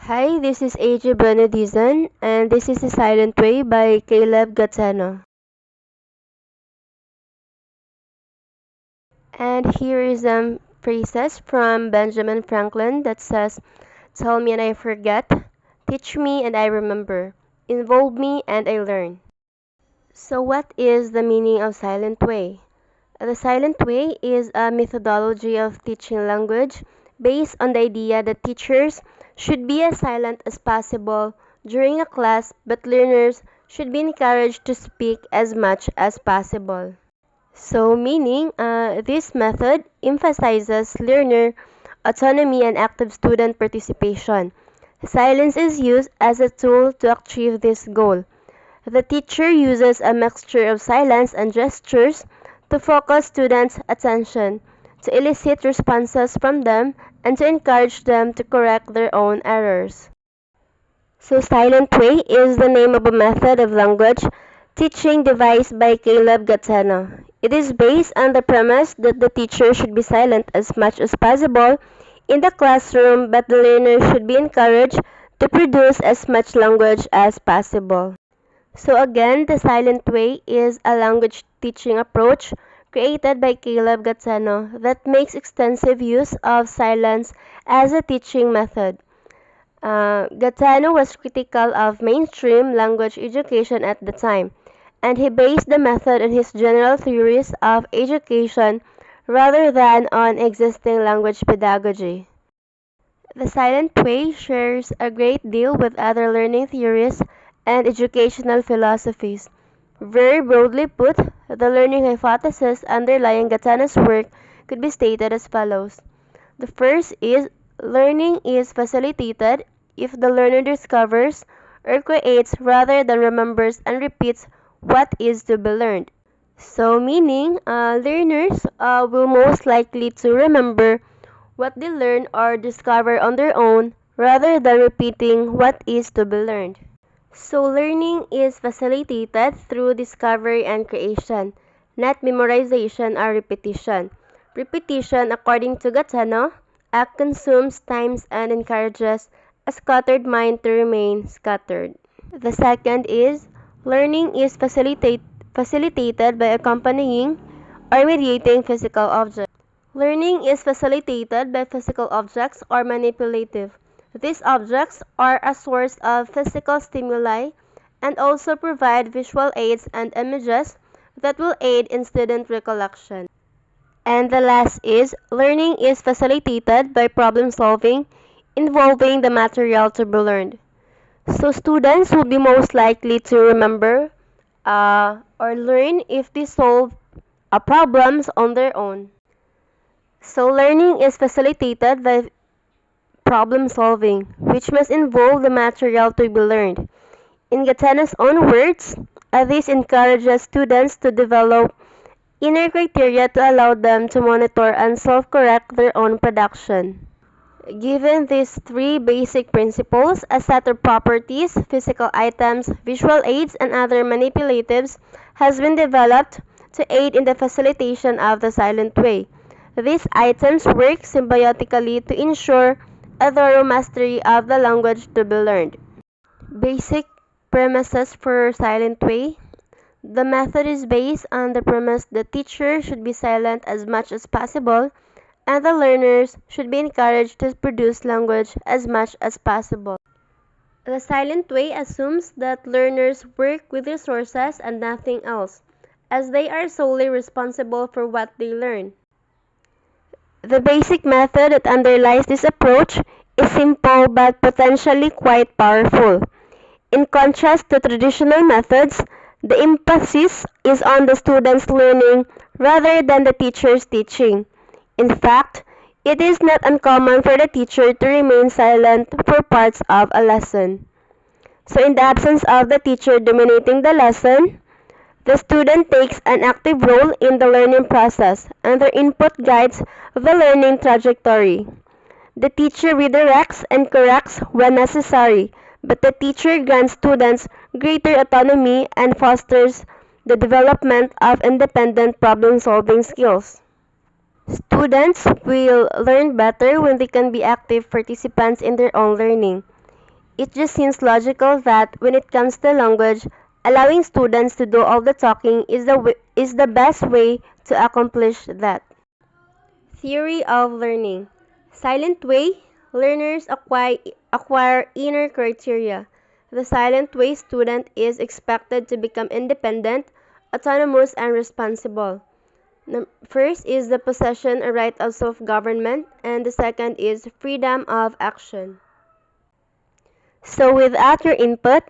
Hi, this is AJ Benedizan, and this is The Silent Way by Caleb Gazzano. And here is some phrases from Benjamin Franklin that says, "Tell me and I forget, teach me and I remember, involve me and I learn." So what is the meaning of Silent Way? The Silent Way is a methodology of teaching language based on the idea that teachers should be as silent as possible during a class, but learners should be encouraged to speak as much as possible. So, meaning, this method emphasizes learner autonomy and active student participation. Silence is used as a tool to achieve this goal. The teacher uses a mixture of silence and gestures to focus students' attention, to elicit responses from them, and to encourage them to correct their own errors. So, Silent Way is the name of a method of language teaching devised by Caleb Gazzano. It is based on the premise that the teacher should be silent as much as possible in the classroom, but the learner should be encouraged to produce as much language as possible. So again, the Silent Way is a language teaching approach created by Caleb Gazzano that makes extensive use of silence as a teaching method. Gazzano was critical of mainstream language education at the time, and he based the method on his general theories of education rather than on existing language pedagogy. The Silent Way shares a great deal with other learning theories and educational philosophies. Very broadly put, the learning hypothesis underlying Gazzano's work could be stated as follows. The first is learning is facilitated if the learner discovers or creates rather than remembers and repeats what is to be learned. So meaning learners will most likely to remember what they learn or discover on their own rather than repeating what is to be learned. So learning is facilitated through discovery and creation, not memorization or repetition. Repetition, according to Gazzano, consumes times and encourages a scattered mind to remain scattered. The second is learning is facilitated by accompanying or mediating physical objects. Learning is facilitated by physical objects or manipulative. These objects are a source of physical stimuli and also provide visual aids and images that will aid in student recollection. And the last is learning is facilitated by problem solving involving the material to be learned. So students will be most likely to remember or learn if they solve problems on their own. So learning is facilitated by problem solving, which must involve the material to be learned. In Gazzano's own words, this encourages students to develop inner criteria to allow them to monitor and self-correct their own production. Given these three basic principles, a set of properties, physical items, visual aids, and other manipulatives has been developed to aid in the facilitation of the Silent Way. These items work symbiotically to ensure a thorough mastery of the language to be learned. Basic premises for Silent Way. The method is based on the premise the teacher should be silent as much as possible and the learners should be encouraged to produce language as much as possible. The Silent Way assumes that learners work with resources and nothing else, as they are solely responsible for what they learn. The basic method that underlies this approach is simple but potentially quite powerful. In contrast to traditional methods, the emphasis is on the student's learning rather than the teacher's teaching. In fact, it is not uncommon for the teacher to remain silent for parts of a lesson. So in the absence of the teacher dominating the lesson, the student takes an active role in the learning process and their input guides the learning trajectory. The teacher redirects and corrects when necessary, but the teacher grants students greater autonomy and fosters the development of independent problem-solving skills. Students will learn better when they can be active participants in their own learning. It just seems logical that when it comes to language, allowing students to do all the talking is the best way to accomplish that. Theory of learning. Silent way, learners acquire inner criteria. The silent way student is expected to become independent, autonomous, and responsible. First is the possession or right of self-government, and the second is freedom of action. So without your input,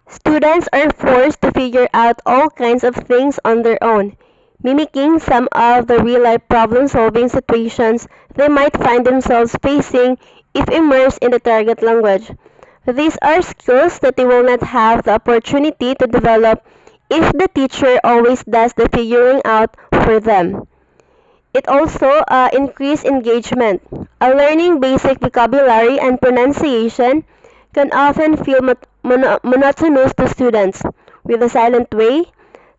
students are forced to figure out all kinds of things on their own, mimicking some of the real-life problem-solving situations they might find themselves facing if immersed in the target language. These are skills that they will not have the opportunity to develop if the teacher always does the figuring out for them. It also increases engagement. Learning basic vocabulary and pronunciation can often feel monotonous to students. With a silent way,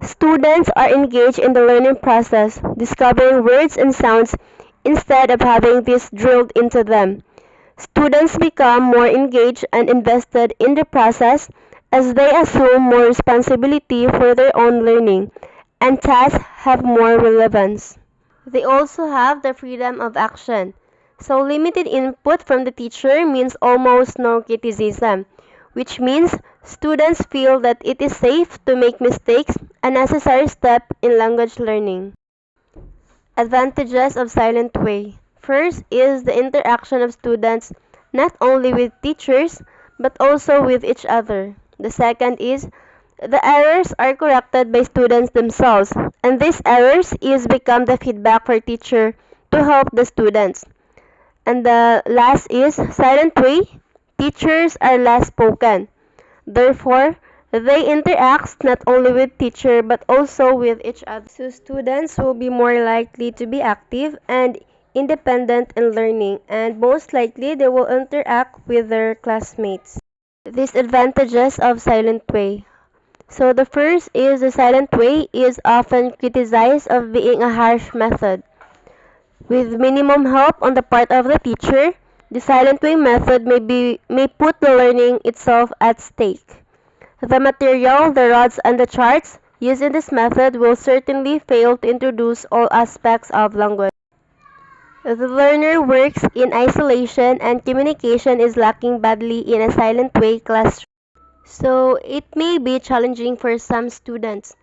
students are engaged in the learning process, discovering words and sounds instead of having this drilled into them. Students become more engaged and invested in the process as they assume more responsibility for their own learning, and tasks have more relevance. They also have the freedom of action. So limited input from the teacher means almost no criticism, which means students feel that it is safe to make mistakes, a necessary step in language learning. Advantages of silent way. First is the interaction of students not only with teachers but also with each other. The second is the errors are corrected by students themselves, and these errors is become the feedback for teacher to help the students. And the last is silent way. Teachers are less spoken. Therefore, they interact not only with teacher but also with each other. So students will be more likely to be active and independent in learning, and most likely they will interact with their classmates. Disadvantages of silent way. So the first is the silent way is often criticized of being a harsh method. With minimum help on the part of the teacher, the silent way method may put the learning itself at stake. The material, the rods and the charts used in this method will certainly fail to introduce all aspects of language. The learner works in isolation and communication is lacking badly in a silent way classroom. So it may be challenging for some students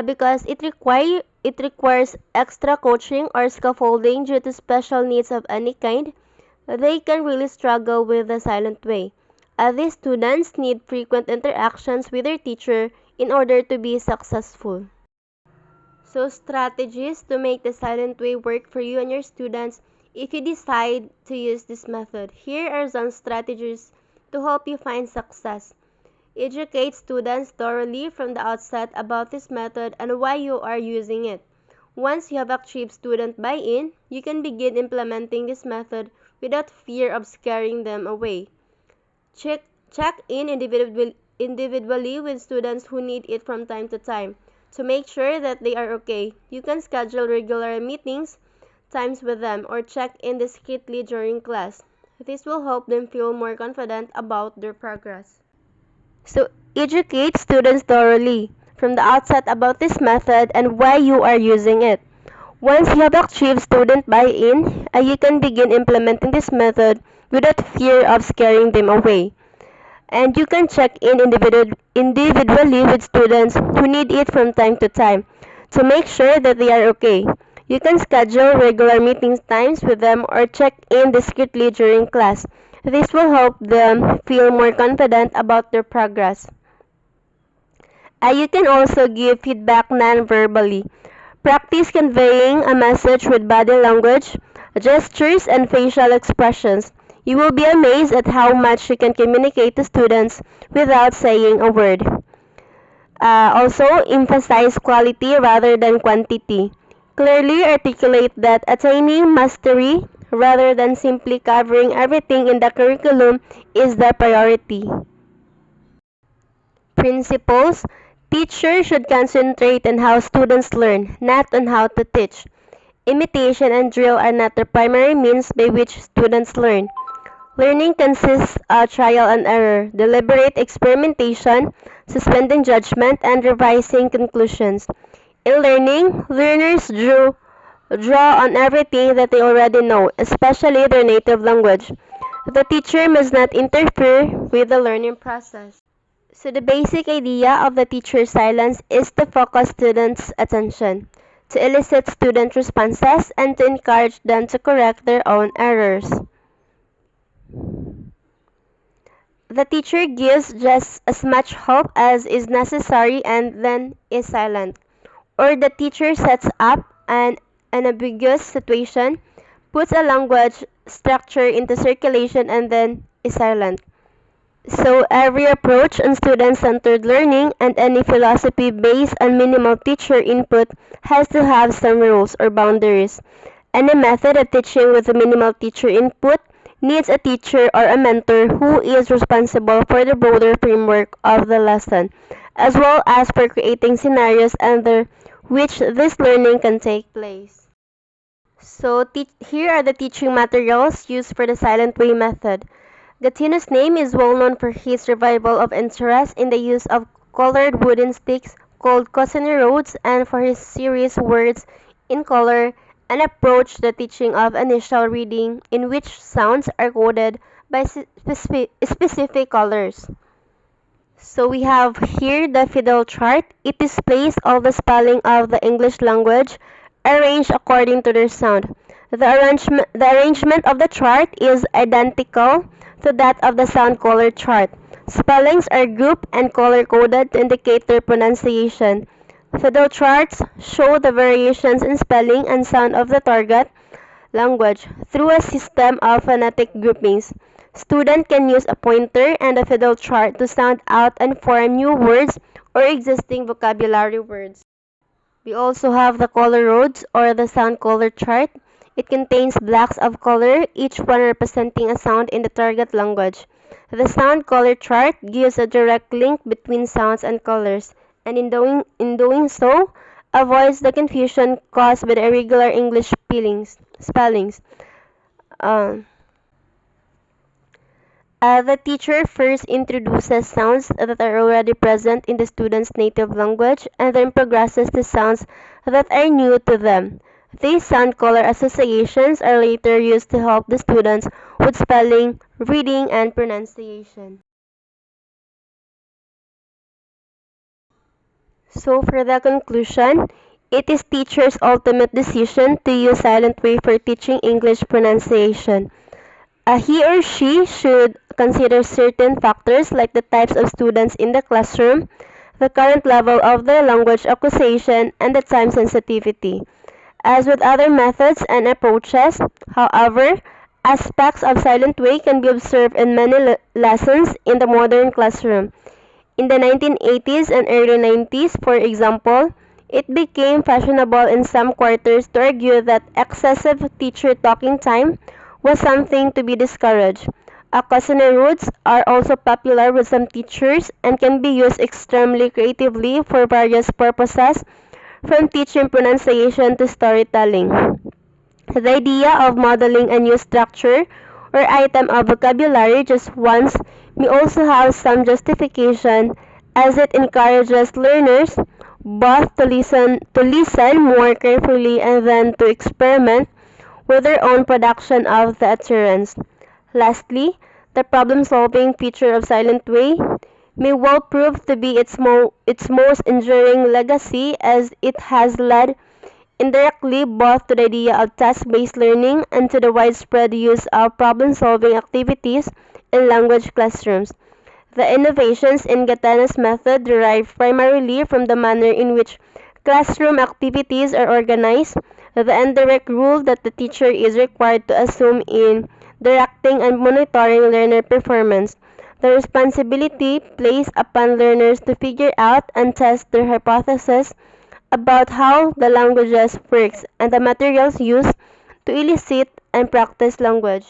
because it requires extra coaching or scaffolding due to special needs of any kind. They can really struggle with the silent way. These students need frequent interactions with their teacher in order to be successful. So strategies to make the silent way work for you and your students if you decide to use this method. Here are some strategies to help you find success. Educate students thoroughly from the outset about this method and why you are using it. Once you have achieved student buy-in, you can begin implementing this method without fear of scaring them away. Check in individually with students who need it from time to time to make sure that they are okay. You can schedule regular meetings times with them or check in discreetly during class. This will help them feel more confident about their progress. So educate students thoroughly from the outset about this method and why you are using it. Once you have achieved student buy-in, you can begin implementing this method without fear of scaring them away. And you can check in individually with students who need it from time to time to make sure that they are okay. You can schedule regular meeting times with them or check in discreetly during class. This will help them feel more confident about their progress. You can also give feedback non-verbally. Practice conveying a message with body language, gestures, and facial expressions. You will be amazed at how much you can communicate to students without saying a word. Also, emphasize quality rather than quantity. Clearly articulate that attaining mastery rather than simply covering everything in the curriculum is the priority. Principles. Teachers should concentrate on how students learn, not on how to teach. Imitation and drill are not the primary means by which students learn. Learning consists of trial and error, deliberate experimentation, suspending judgment, and revising conclusions. In learning, learners draw on everything that they already know, especially their native language. The teacher must not interfere with the learning process. So the basic idea of the teacher's silence is to focus students' attention, to elicit student responses, and to encourage them to correct their own errors. The teacher gives just as much help as is necessary and then is silent. Or the teacher sets up an ambiguous situation, puts a language structure into circulation and then is silent. So every approach on student-centered learning and any philosophy based on minimal teacher input has to have some rules or boundaries. Any method of teaching with minimal teacher input needs a teacher or a mentor who is responsible for the broader framework of the lesson, as well as for creating scenarios under which this learning can take place. So here are the teaching materials used for the Silent Way method. Gatino's name is well known for his revival of interest in the use of colored wooden sticks called Cousin Roads and for his series Words in Color, an approach to the teaching of initial reading in which sounds are coded by specific colors. So we have here the fiddle chart. It displays all the spelling of the English language arranged according to their sound. The arrangement of the chart is identical to that of the sound color chart. Spellings are grouped and color-coded to indicate their pronunciation. Fiddle charts show the variations in spelling and sound of the target language through a system of phonetic groupings. Student can use a pointer and a fiddle chart to sound out and form new words or existing vocabulary words. We also have the color roads or the sound color chart. It contains blocks of color, each one representing a sound in the target language. The sound color chart gives a direct link between sounds and colors, and in doing so, avoids the confusion caused by the irregular English spellings. Uh, the teacher first introduces sounds that are already present in the student's native language and then progresses to sounds that are new to them. These sound color associations are later used to help the students with spelling, reading, and pronunciation. So for the conclusion, it is teacher's ultimate decision to use Silent Way for teaching English pronunciation. He or she should consider certain factors like the types of students in the classroom, the current level of their language acquisition, and the time sensitivity. As with other methods and approaches, however, aspects of Silent Way can be observed in many lessons in the modern classroom. In the 1980s and early 90s, for example, it became fashionable in some quarters to argue that excessive teacher talking time was something to be discouraged. Cautionary routes are also popular with some teachers and can be used extremely creatively for various purposes, from teaching pronunciation to storytelling. The idea of modeling a new structure or item of vocabulary just once may also have some justification as it encourages learners both to listen more carefully and then to experiment with their own production of the utterance. Lastly, the problem-solving feature of Silent Way may well prove to be its most enduring legacy as it has led indirectly both to the idea of task-based learning and to the widespread use of problem-solving activities in language classrooms. The innovations in Gatana's method derive primarily from the manner in which classroom activities are organized, the indirect role that the teacher is required to assume in directing and monitoring learner performance, the responsibility placed upon learners to figure out and test their hypotheses about how the languages works, and the materials used to elicit and practice language.